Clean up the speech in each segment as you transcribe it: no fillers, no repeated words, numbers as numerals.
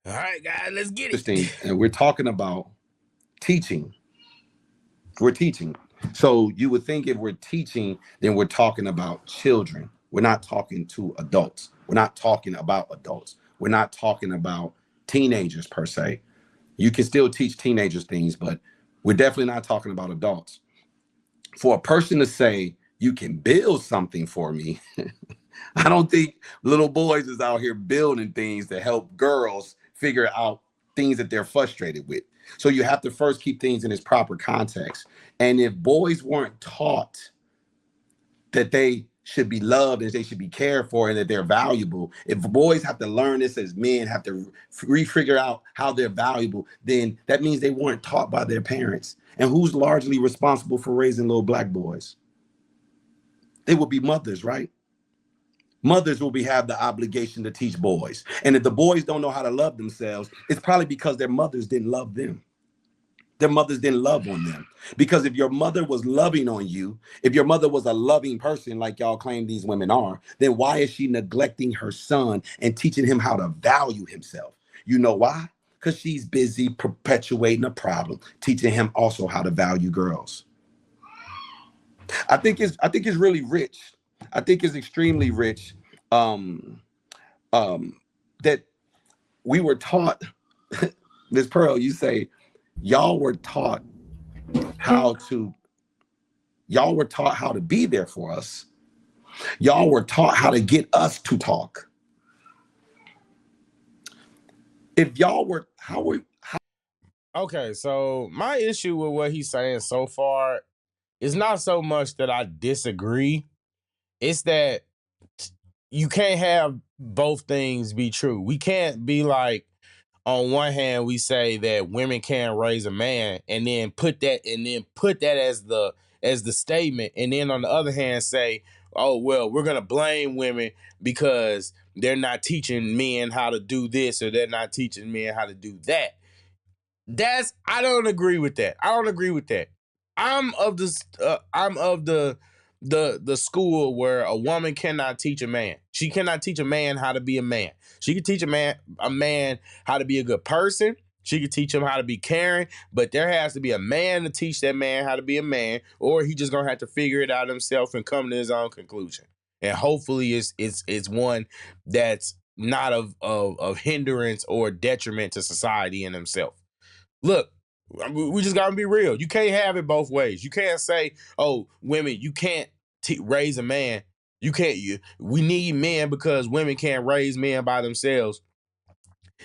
All right, guys, let's get it. Interesting. And we're talking about teaching. We're teaching. So you would think if we're teaching, then we're talking about children. We're not talking to adults. We're not talking about adults. We're not talking about teenagers per se. You can still teach teenagers things, but we're definitely not talking about adults. For a person to say, you can build something for me, I don't think little boys is out here building things to help girls figure out things that they're frustrated with. So you have to first keep things in its proper context. And if boys weren't taught that they should be loved and they should be cared for and that they're valuable, if boys have to learn this as men, have to refigure out how they're valuable, then that means they weren't taught by their parents. And who's largely responsible for raising little black boys? They would be mothers, right? Mothers will have the obligation to teach boys. And if the boys don't know how to love themselves, it's probably because their mothers didn't love them. Their mothers didn't love on them. Because if your mother was loving on you, if your mother was a loving person like y'all claim these women are, then why is she neglecting her son and teaching him how to value himself? You know why? Because she's busy perpetuating a problem, teaching him also how to value girls. I think it's really rich. I think it's extremely rich that we were taught. Ms. Pearl, you say y'all were taught how to be there for us. Y'all were taught how to get us to talk. If y'all were, Okay, so my issue with what he's saying so far is not so much that I disagree. It's that you can't have both things be true. We can't be like, on one hand, we say that women can't raise a man, and then put that as the statement, and then on the other hand say, oh well, we're gonna blame women because they're not teaching men how to do this or they're not teaching men how to do that. I don't agree with that. I don't agree with that. I'm of the school where a woman cannot teach a man. She cannot teach a man how to be a man. She can teach a man how to be a good person. She can teach him how to be caring, but there has to be a man to teach that man how to be a man, or he just gonna have to figure it out himself and come to his own conclusion. And hopefully it's one that's not of hindrance or detriment to society in himself. Look, we just gotta be real. You can't have it both ways. You can't say, "Oh, women, you can't raise a man. You can't. We need men because women can't raise men by themselves,"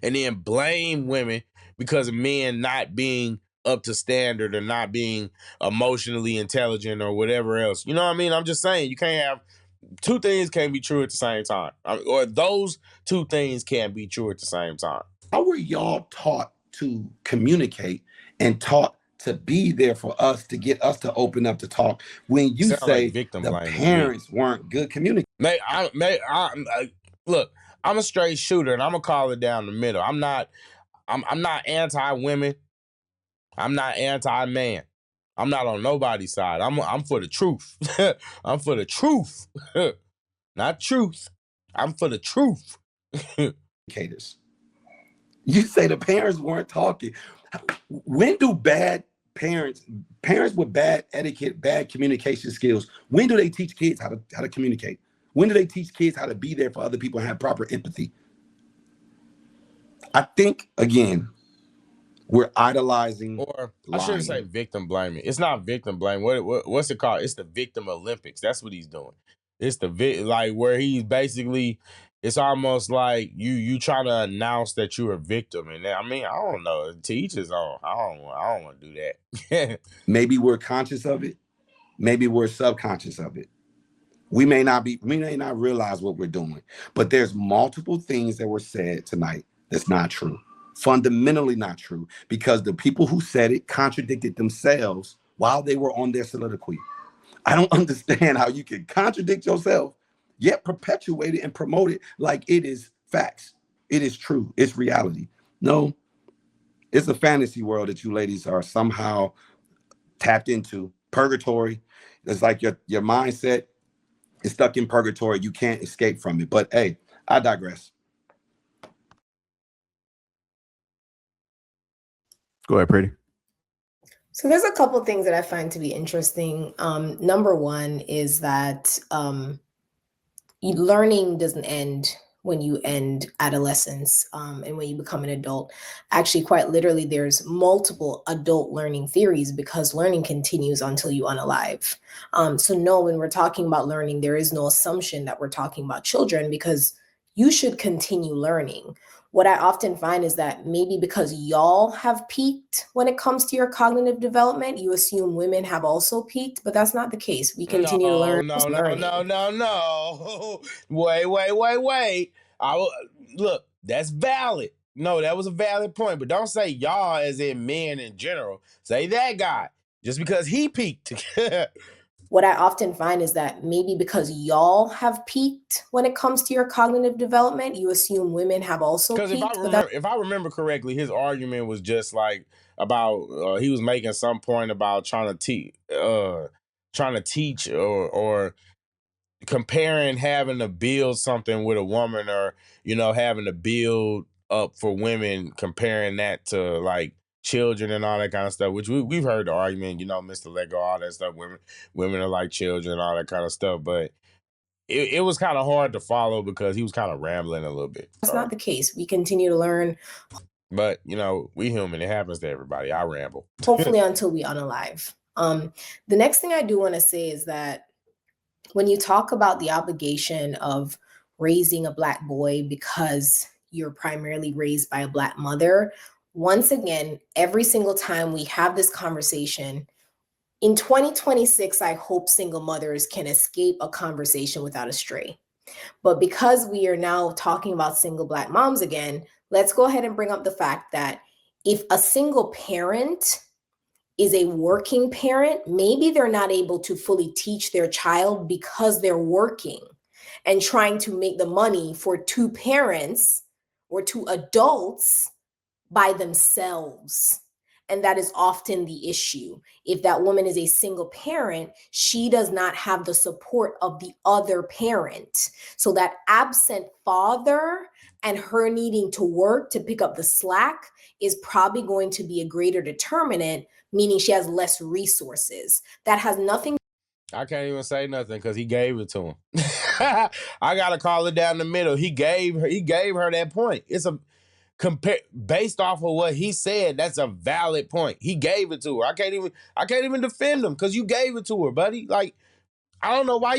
and then blame women because of men not being up to standard or not being emotionally intelligent or whatever else. You know what I mean? I'm just saying you can't have two things can't be true at the same time, or those two things can't be true at the same time. how were y'all taught to communicate and taught to be there for us to get us to open up to talk when you Sound like say victim the blaming to me. parents weren't good communicators? Look, I'm a straight shooter, and I'm gonna call it down the middle. I'm not anti-women. I'm not anti-man. I'm not on nobody's side. I'm for the truth. I'm for the truth, not truth. I'm for the truth. You say the parents weren't talking. When do bad parents with bad etiquette, bad communication skills, when do they teach kids how to communicate? When do they teach kids how to be there for other people and have proper empathy? I think, again, we're idolizing, Or I shouldn't say lying. victim blaming. It's not victim blaming. What's it called? It's the victim Olympics. That's what he's doing. It's like where he's basically. It's almost like you trying to announce that you're a victim, and I mean I don't know. Teachers on. I don't want to do that. Maybe we're conscious of it. Maybe we're subconscious of it. We may not realize what we're doing, but there's multiple things that were said tonight that's not true. Fundamentally not true, because the people who said it contradicted themselves while they were on their soliloquy. I don't understand how you can contradict yourself, yet perpetuate it and promote it like it is facts. It is true. It's reality. No, it's a fantasy world that you ladies are somehow tapped into. Purgatory. It's like your mindset is stuck in purgatory. You can't escape from it. But hey, I digress. Go ahead, Pretty. So there's a couple things that I find to be interesting. Number one is that learning doesn't end when you end adolescence and when you become an adult. Actually, quite literally, there's multiple adult learning theories because learning continues until you unalive. So no, when we're talking about learning, there is no assumption that we're talking about children because you should continue learning. What I often find is that maybe because y'all have peaked when it comes to your cognitive development, you assume women have also peaked, but that's not the case. We continue to learn. No. Wait. Look, that's valid. No, that was a valid point, but don't say y'all as in men in general. Say that guy, just because he peaked. What I often find is that maybe because y'all have peaked when it comes to your cognitive development, you assume women have also peaked. Because if I remember correctly, his argument was just like about he was making some point about trying to teach or comparing having to build something with a woman or having to build up for women, comparing that to like children and all that kind of stuff, which we've heard the argument, Mr. Lego, all that stuff, women are like children, all that kind of stuff, but it was kind of hard to follow because he was kind of rambling a little bit. That's not the case. We continue to learn. But, we human. It happens to everybody. I ramble. Hopefully until we unalive. The next thing I do want to say is that when you talk about the obligation of raising a Black boy because you're primarily raised by a Black mother, once again, every single time we have this conversation, in 2026, I hope single mothers can escape a conversation without a stray. But because we are now talking about single Black moms again, let's go ahead and bring up the fact that if a single parent is a working parent, maybe they're not able to fully teach their child because they're working and trying to make the money for two parents or two adults by themselves. And that is often the issue. If that woman is a single parent, she does not have the support of the other parent. So that absent father and her needing to work to pick up the slack is probably going to be a greater determinant, meaning she has less resources. That has nothing. I can't even say nothing because he gave it to him. I gotta call it down the middle. He gave her that point. It's based off of what he said, that's a valid point. He gave it to her. I can't even defend him because you gave it to her, buddy. Like, I don't know why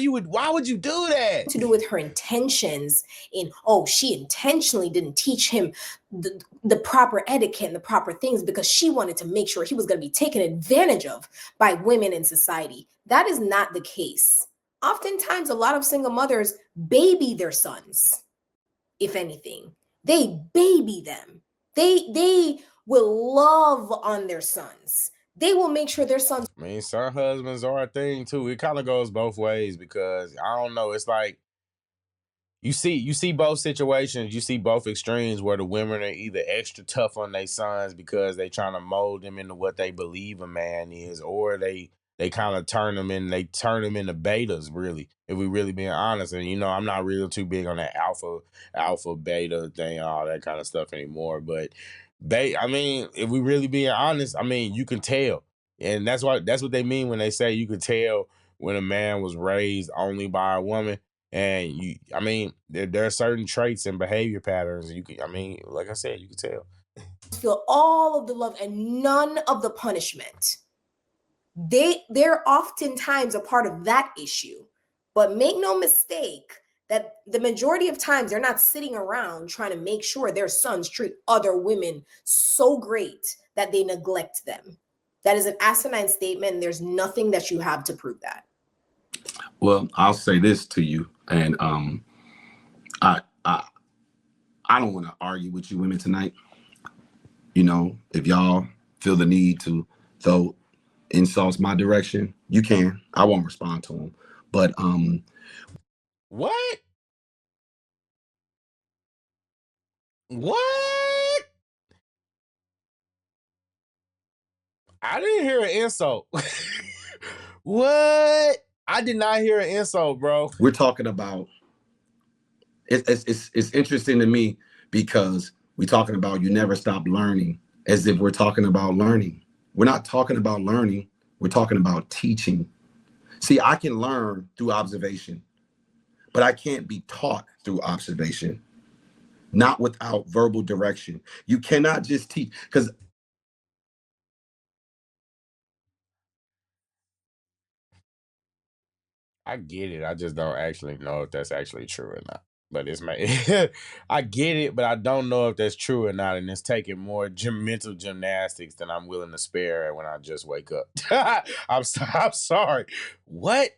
would you do that? To do with her intentions in, she intentionally didn't teach him the proper etiquette and the proper things because she wanted to make sure he was going to be taken advantage of by women in society. That is not the case. Oftentimes, a lot of single mothers baby their sons, if anything. They baby them. They will love on their sons. They will make sure their sons. I mean, son husbands are a thing too. It kind of goes both ways because I don't know. It's like you see both situations. You see both extremes where the women are either extra tough on their sons because they trying to mold them into what they believe a man is, or they kind of turn them into betas, really, if we really being honest. And I'm not really too big on that alpha beta thing, all that kind of stuff anymore. But if we really being honest, you can tell. And that's what they mean when they say you could tell when a man was raised only by a woman. And there are certain traits and behavior patterns. You can, like I said, you can tell. Feel all of the love and none of the punishment. They're oftentimes a part of that issue. But make no mistake that the majority of times they're not sitting around trying to make sure their sons treat other women so great that they neglect them. That is an asinine statement, and there's nothing that you have to prove that. Well, I'll say this to you, and I don't want to argue with you women tonight. If y'all feel the need to throw insults my direction, you can. I won't respond to them. But what? I didn't hear an insult. What? I did not hear an insult, bro. We're talking about it's interesting to me because we're talking about you never stop learning as if we're talking about learning. We're not talking about learning. We're talking about teaching. See, I can learn through observation, but I can't be taught through observation, not without verbal direction. You cannot just teach, because I get it. I just don't actually know if that's actually true or not. But it's my, I get it, but I don't know if that's true or not. And it's taking more mental gymnastics than I'm willing to spare when I just wake up. I'm sorry. What?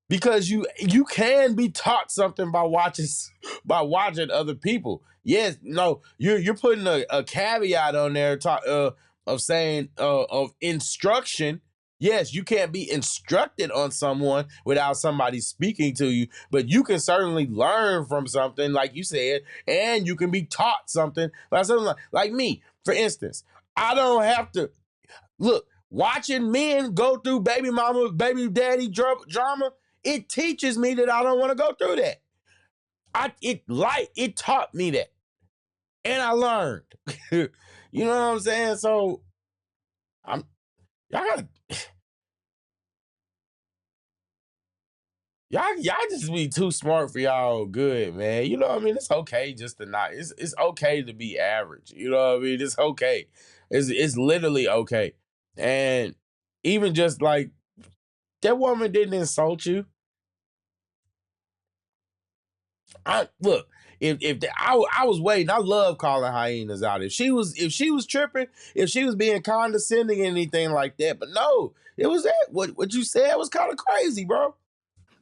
Because you can be taught something by watching other people. Yes, no, you're putting a caveat on there of saying of instruction. Yes, you can't be instructed on someone without somebody speaking to you, but you can certainly learn from something, like you said, and you can be taught something like me. For instance, I don't have to look. Watching men go through baby mama, baby daddy drama, it teaches me that I don't want to go through that. It taught me that, and I learned. You know what I'm saying? So y'all gotta y'all just be too smart for y'all good, man. You know what I mean? It's okay just to not. It's okay to be average. You know what I mean? It's okay. It's literally okay. And even just like that woman didn't insult you. Look, I was waiting. I love calling hyenas out. If she was tripping, if she was being condescending or anything like that, but no, it was that what you said was kind of crazy, bro.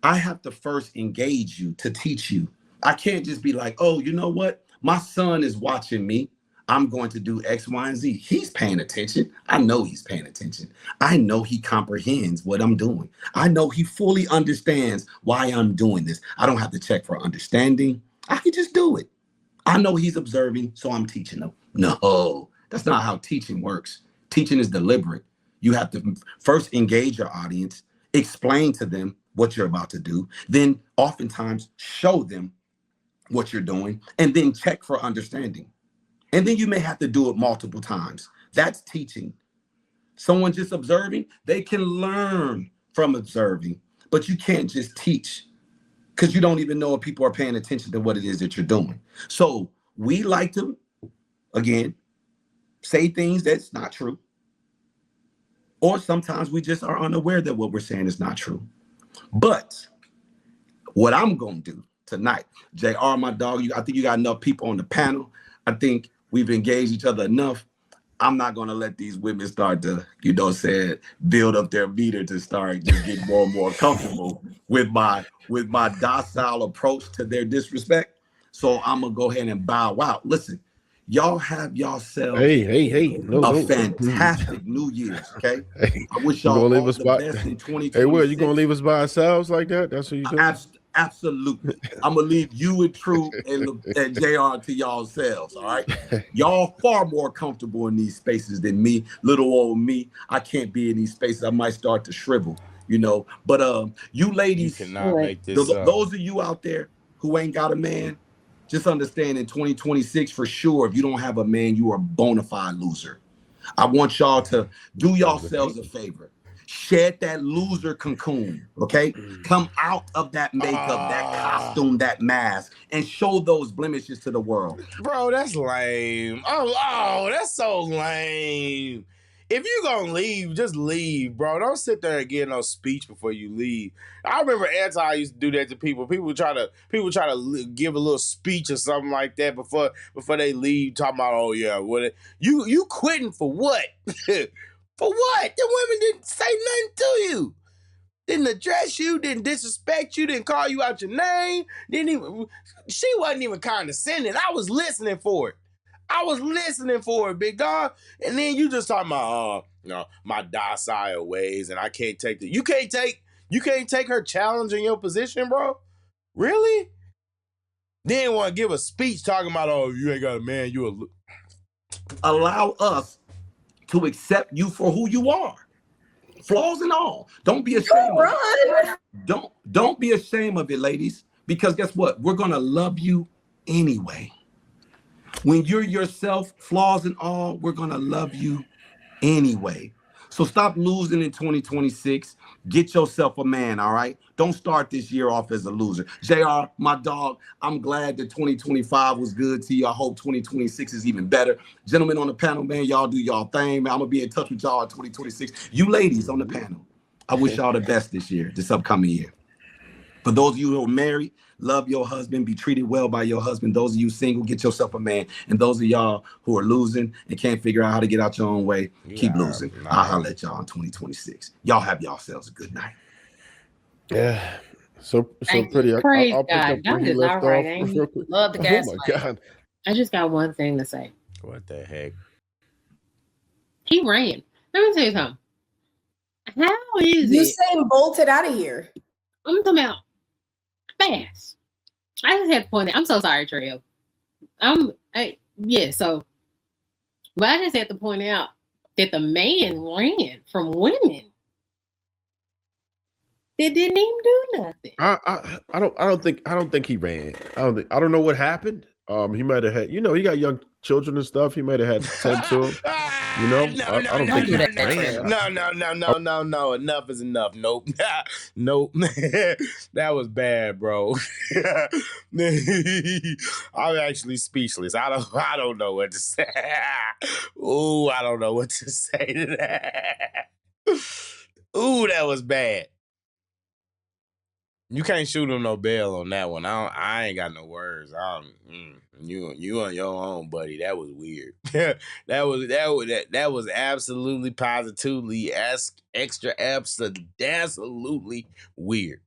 I have to first engage you to teach you. I can't just be like, oh, you know what? My son is watching me. I'm going to do X, Y, and Z. He's paying attention. I know he's paying attention. I know he comprehends what I'm doing. I know he fully understands why I'm doing this. I don't have to check for understanding. I can just do it. I know he's observing, so I'm teaching him. No, that's not how teaching works. Teaching is deliberate. You have to first engage your audience, explain to them what you're about to do, then oftentimes show them what you're doing, and then check for understanding. And then you may have to do it multiple times. That's teaching. Someone just observing, they can learn from observing, but you can't just teach because you don't even know if people are paying attention to what it is that you're doing. So we like to, again, say things that's not true. Or sometimes we just are unaware that what we're saying is not true. But what I'm going to do tonight, JR, my dog, I think you got enough people on the panel. I think we've engaged each other enough. I'm not going to let these women start to, build up their meter to start just getting more and more comfortable with my docile approach to their disrespect. So I'm going to go ahead and bow out. Listen, y'all have yourselves a fantastic New Year's, okay? Hey, I wish y'all all the best in 2026. Hey, Will, you going to leave us by ourselves like that? That's what you doing? Absolutely. I'm going to leave you and True and JR to y'allselves, all right? Y'all far more comfortable in these spaces than me. Little old me, I can't be in these spaces. I might start to shrivel, But you ladies, you cannot make this those of you out there who ain't got a man, just understand in 2026 for sure, if you don't have a man, you are a bona fide loser. I want y'all to do yourselves a favor. Shed that loser cocoon, okay? Come out of that makeup, that costume, that mask, and show those blemishes to the world. Bro, that's lame. Oh, that's so lame. If you gonna leave, just leave, bro. Don't sit there and get no speech before you leave. I remember Anti used to do that to people. People try to give a little speech or something like that before they leave, talking about, oh yeah, what you quitting for what? For what? The women didn't say nothing to you. Didn't address you, didn't disrespect you, didn't call you out your name, she wasn't even condescending. I was listening for it, big dog. And then you just talking about, my docile ways, and I can't take you can't take her challenge in your position, bro? Really? Then want to give a speech talking about, oh, you ain't got a man, allow us to accept you for who you are. Flaws and all. Don't be ashamed of it. Don't be ashamed of it, ladies, because guess what? We're gonna love you anyway. When you're yourself, flaws and all, we're gonna love you anyway. So stop losing in 2026. Get yourself a man, all right? Don't start this year off as a loser. JR, my dog, I'm glad that 2025 was good to you. I hope 2026 is even better. Gentlemen on the panel, man, y'all do y'all thing, man. I'm gonna be in touch with y'all in 2026. You ladies on the panel, I wish y'all the best this upcoming year. For those of you who are married, love your husband, be treated well by your husband. Those of you single, get yourself a man. And those of y'all who are losing and can't figure out how to get out your own way, keep losing. I'll holler at y'all in 2026. Y'all have yourselves a good night. Yeah. So pretty. I'll pick up where he left off. Love the gas. Oh my God. I just got one thing to say. What the heck? He ran. Let me tell you something. How is it? Usain bolted out of here. I'm talking about fast. I just had to point out. I'm so sorry, Trail. But I just had to point out that the man ran from women that didn't even do nothing. I don't think he ran. I don't know what happened. He might have had, he got young children and stuff. He might have had to tend to them. I don't think he ran. No. Enough is enough. Nope. Nope. That was bad, bro. I'm actually speechless. I don't know what to say. Ooh, I don't know what to say to that. Ooh, that was bad. You can't shoot him no bail on that one. I ain't got no words. You on your own, buddy. That was weird. that was absolutely positively extra absolutely weird.